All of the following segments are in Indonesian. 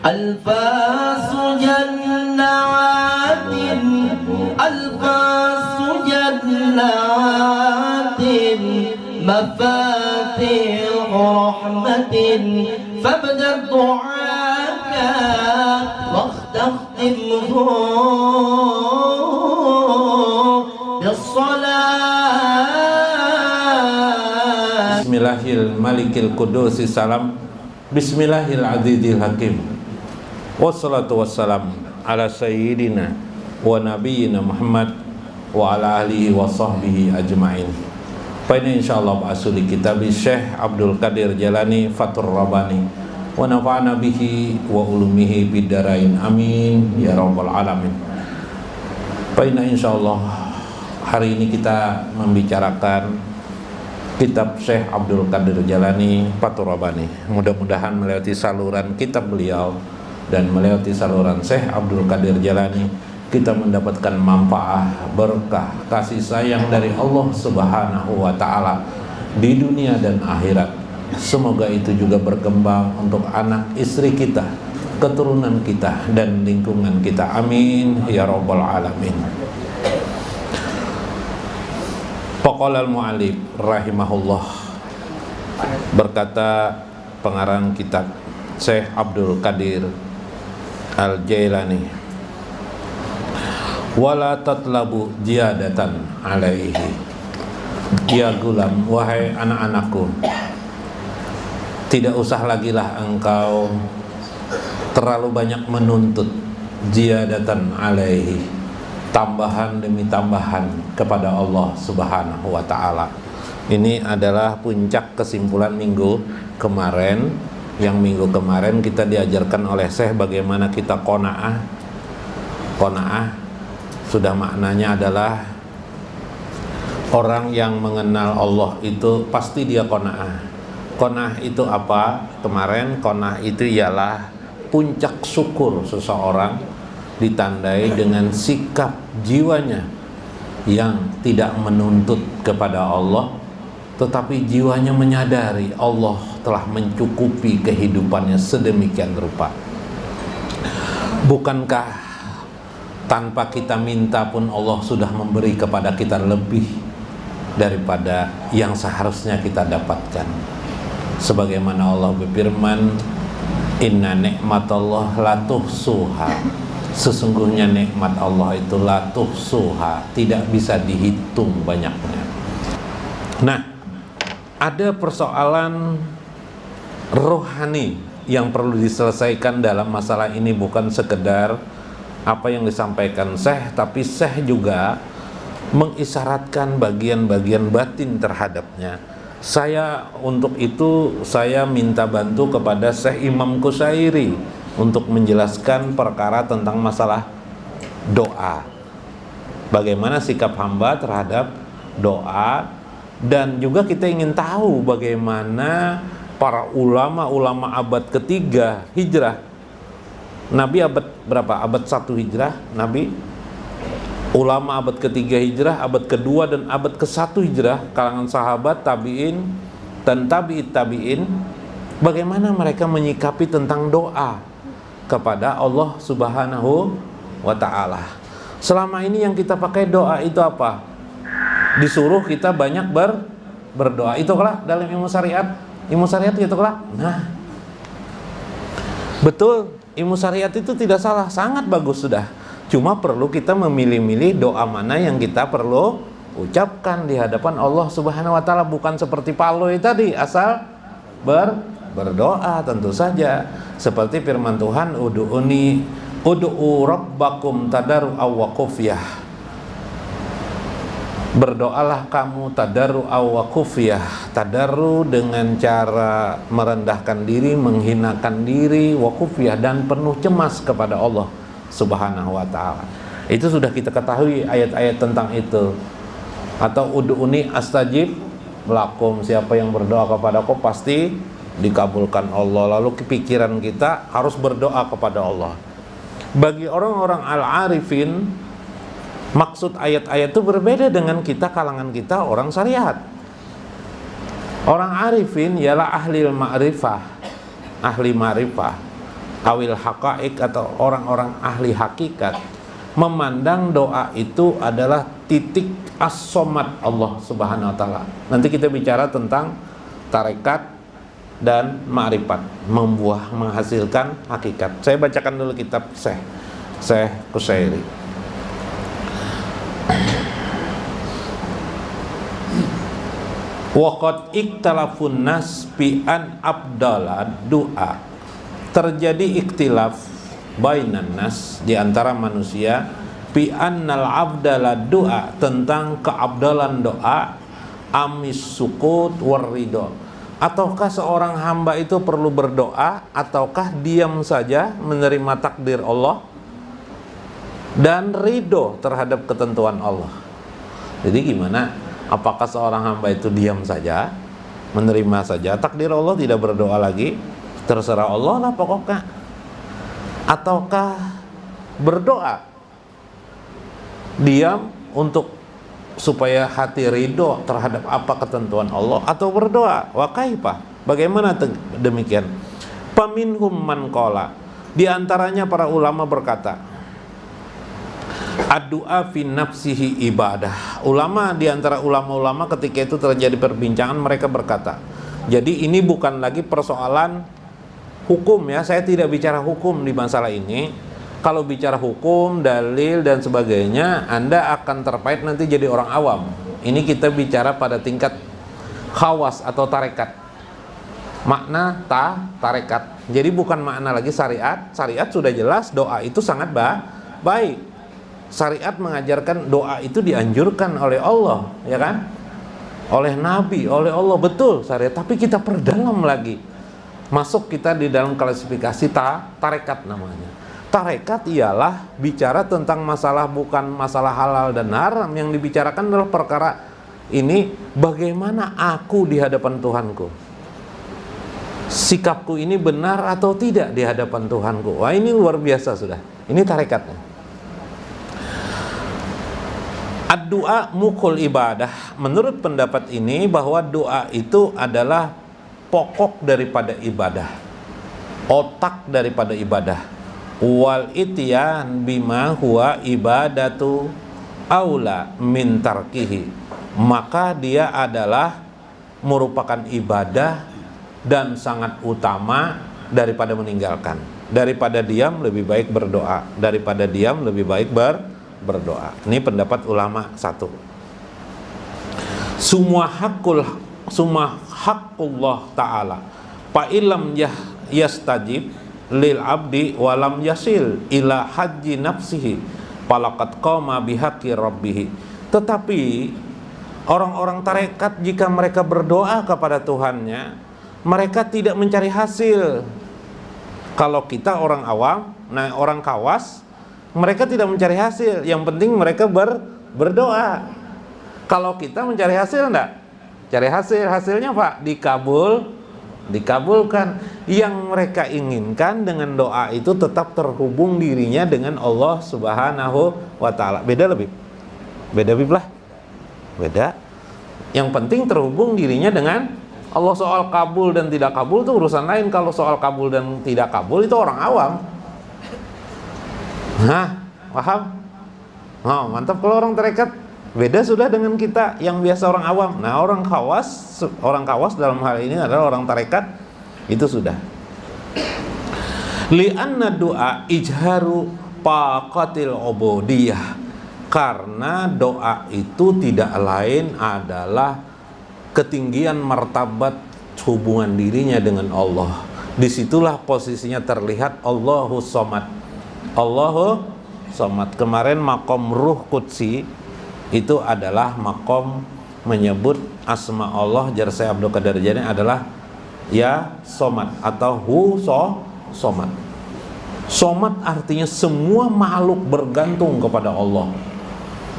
ألفاظ جنات ألفاظ جنات مفاتيح رحمة فابدأ دعاك واختتمه بالصلاة. Bismillahil malikil qudusis salam. Bismillahil azizil hakim. Wassalatu wassalam ala sayyidina wa nabiyyina Muhammad wa ala alihi wa sahbihi ajma'in. Paina insyaallah ba'asuli kitabi Syekh Abdul Qadir Jalani Fathur Rabbani wa nafa'ana bihi wa ulumihi bidarain amin ya rabbal alamin. Paina insyaallah hari ini kita membicarakan kitab Syekh Abdul Qadir Jalani Fathur Rabbani. Mudah-mudahan melewati saluran kitab beliau dan melewati saluran Syekh Abdul Qadir Jalani kita mendapatkan manfaat, berkah, kasih sayang dari Allah Subhanahu wa taala di dunia dan akhirat. Semoga itu juga berkembang untuk anak istri kita, keturunan kita dan lingkungan kita. Amin ya rabbal alamin. Faqala al-mu'allif rahimahullah, berkata pengarang kitab Syekh Abdul Qadir Al-Jailani, wala tatlabu ziyadatan alaihi. Ya gulam, wahai anak-anakku, tidak usah lagi lah engkau terlalu banyak menuntut ziyadatan alaihi, tambahan demi tambahan kepada Allah Subhanahu wa taala. Ini adalah puncak kesimpulan minggu kemarin. Yang minggu kemarin kita diajarkan oleh Syekh bagaimana kita qanaah. Qanaah sudah maknanya adalah orang yang mengenal Allah itu pasti dia qanaah. Qanaah itu apa? Kemarin qanaah itu ialah puncak syukur seseorang ditandai dengan sikap jiwanya yang tidak menuntut kepada Allah, tetapi jiwanya menyadari Allah telah mencukupi kehidupannya sedemikian rupa. Bukankah tanpa kita minta pun Allah sudah memberi kepada kita lebih daripada yang seharusnya kita dapatkan? Sebagaimana Allah berfirman, inna ni'matallah la tuhsuha. Sesungguhnya nikmat Allah itu la tuhsuha, tidak bisa dihitung banyaknya. Nah, ada persoalan rohani yang perlu diselesaikan dalam masalah ini, bukan sekedar apa yang disampaikan Syekh, tapi Syekh juga mengisyaratkan bagian-bagian batin terhadapnya. Untuk itu saya minta bantu kepada Syekh Imam Qusairi untuk menjelaskan perkara tentang masalah doa. Bagaimana sikap hamba terhadap doa, dan juga kita ingin tahu bagaimana para ulama abad ketiga hijrah. Nabi abad berapa? Abad 1 hijrah Nabi. Ulama abad ketiga hijrah, abad kedua dan abad ke-1 hijrah, kalangan sahabat, tabi'in dan tabi'in, bagaimana mereka menyikapi tentang doa kepada Allah Subhanahu wa ta'ala. Selama ini yang kita pakai doa itu apa? Disuruh kita banyak berdoa. Itu kelak dalam ilmu syariat. Ilmu syariat itu kelak. Nah, betul, ilmu syariat itu tidak salah, sangat bagus sudah. Cuma perlu kita memilih-milih doa mana yang kita perlu ucapkan di hadapan Allah Subhanahu wa taala, bukan seperti Paloi tadi asal berdoa. Tentu saja seperti firman Tuhan, ud'u rabbakum tadarru'an wa khufyah. Berdoalah kamu tadarru'an wa khufyah. Tadarru dengan cara merendahkan diri, menghinakan diri, wa khufyah, dan penuh cemas kepada Allah Subhanahu wa ta'ala. Itu sudah kita ketahui ayat-ayat tentang itu. Atau ud'uni astajib lakum, siapa yang berdoa kepadaku pasti dikabulkan Allah. Lalu pikiran kita harus berdoa kepada Allah. Bagi orang-orang al-arifin, maksud ayat-ayat itu berbeda dengan kita, kalangan kita orang syariat. Orang arifin ialah ahli ma'rifah, ahli ma'rifah, awil haqa'iq, atau orang-orang ahli hakikat, memandang doa itu adalah titik as-somad Allah Subhanahu wa taala. Nanti kita bicara tentang tarekat dan ma'rifat, menghasilkan hakikat. Saya bacakan dulu kitab Syekh Qusairi. Waqad iktalafun nas bi an abdala du'a. Terjadi ikhtilaf bainan nas, di antara manusia, bi annal abdala du'a, tentang keabdalan doa, amis sukut warridho, ataukah seorang hamba itu perlu berdoa ataukah diam saja menerima takdir Allah dan ridho terhadap ketentuan Allah. Jadi gimana? Apakah seorang hamba itu diam saja, menerima saja takdir Allah, tidak berdoa lagi, terserah Allah lah pokoknya, ataukah berdoa, diam untuk supaya hati ridho terhadap apa ketentuan Allah, atau berdoa? Wa kaifa, bagaimana demikian? Paminhum man qala, di antaranya para ulama berkata, ad-du'a fi nafsihi ibadah. Ulama, di antara ulama-ulama ketika itu terjadi perbincangan, mereka berkata, jadi ini bukan lagi persoalan hukum ya, saya tidak bicara hukum di masalah ini. Kalau bicara hukum, dalil dan sebagainya, Anda akan terpait nanti jadi orang awam. Ini kita bicara pada tingkat khawas atau tarekat. Makna tarekat. Jadi bukan makna lagi syariat. Syariat sudah jelas doa itu sangat baik. Syariat mengajarkan doa itu dianjurkan oleh Allah, ya kan? Oleh Nabi, oleh Allah, betul syariat. Tapi kita perdalam lagi. Masuk kita di dalam klasifikasi tarekat namanya. Tarekat ialah bicara tentang masalah, bukan masalah halal dan haram. Yang dibicarakan adalah perkara ini, bagaimana aku di hadapan Tuhanku, sikapku ini benar atau tidak di hadapan Tuhanku. Wah, ini luar biasa sudah. Ini tarekatnya. Ad-du'a mukul ibadah. Menurut pendapat ini bahwa doa itu adalah pokok daripada ibadah, otak daripada ibadah. Wal ityan bima huwa ibadatu aula min tarkihi, maka dia adalah merupakan ibadah dan sangat utama daripada meninggalkan. Daripada diam lebih baik berdoa, daripada diam lebih baik berdoa. Ini pendapat ulama satu. Semua haqqullah ta'ala fa illam yastajib lil abdi walam yasil ila haji nafsihi falaqad qama bihaqqi rabbih. Tetapi orang-orang tarekat, jika mereka berdoa kepada Tuhannya, mereka tidak mencari hasil. Kalau kita orang awam, nah orang kawas, mereka tidak mencari hasil, yang penting mereka berdoa. Kalau kita mencari hasil enggak? Cari hasil, hasilnya Pak, dikabulkan. Yang mereka inginkan dengan doa itu tetap terhubung dirinya dengan Allah Subhanahu wa taala. Beda lah. Beda. Yang penting terhubung dirinya dengan Allah. Soal kabul dan tidak kabul itu urusan lain. Kalau soal kabul dan tidak kabul itu orang awam. Nah, paham? Oh, mantap. Kalau orang tarekat beda sudah dengan kita yang biasa orang awam. Nah, orang kawas dalam hal ini adalah orang tarekat, itu sudah. Li'anna du'a ijharu paqatil ubudiyah, karena doa itu tidak lain adalah ketinggian martabat hubungan dirinya dengan Allah. Disitulah posisinya terlihat Allahu Somad. Allahu Somad. Kemarin makom ruh qudsi itu adalah makom menyebut asma Allah. Jar saya Abdul Qadir Jani adalah ya Somad atau hu Somad. Somad artinya semua makhluk bergantung kepada Allah.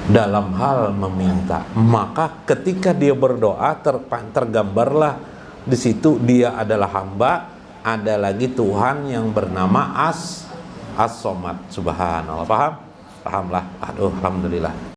dalam hal meminta. Maka ketika dia berdoa tergambarlah di situ dia adalah hamba, ada lagi Tuhan yang bernama As-Somad. Subhanallah. Paham? Pahamlah. Aduh, alhamdulillah.